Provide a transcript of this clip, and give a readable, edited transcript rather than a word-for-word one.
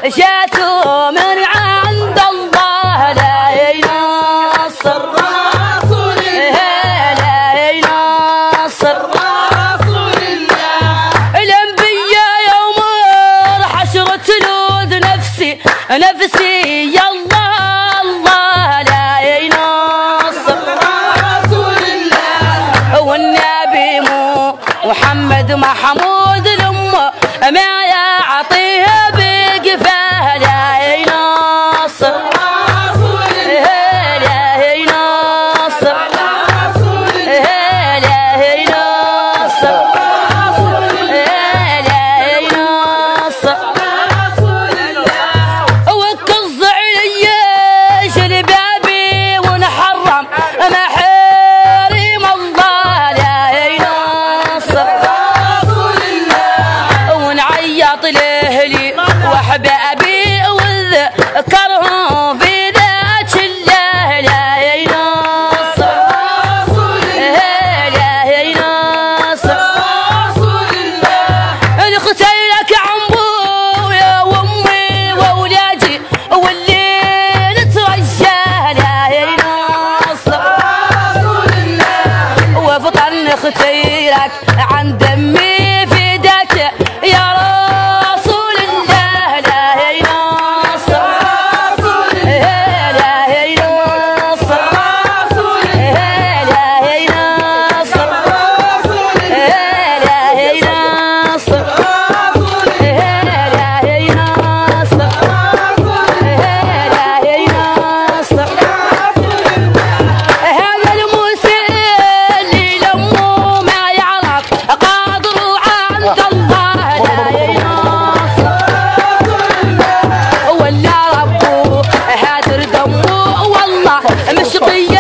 جاتوا من عند الله لا ينصر رسول الله لا ينصر رسول الله الانبياء يوم الحشر تلوذ نفسي نفسي يا الله الله لا ينصر رسول الله والنبي محمد محمود الأمة ما يعطيه بقفاه لا ينصر رسول الله لا ينصر رسول الله لا ينصر رسول الله لا ينصر رسول الله وكالضع لي جلبابي ونحرم محارم الله لا ينصر رسول الله ونعيط لاهلي واحبابي وذكرهم في ذات الله لا ينصر رسول الله لا ينصر رسول الله نقتلك عمبو يا وامي واولادي واللي نترجاه لا ينصر رسول الله وفطر نختيرك عن دمي فداك يا رسول الله لا ينصر رسول الله لا ينصر رسول الله لا ينصر رسول الله لا ينصر رسول الله لا ينصر رسول الله لا ينصر رسول الله هذا المسيء اللي لمه ما يعرف قادر عند الله لا ينصر رسول الله ولا ربه هادر دمه والله مشقي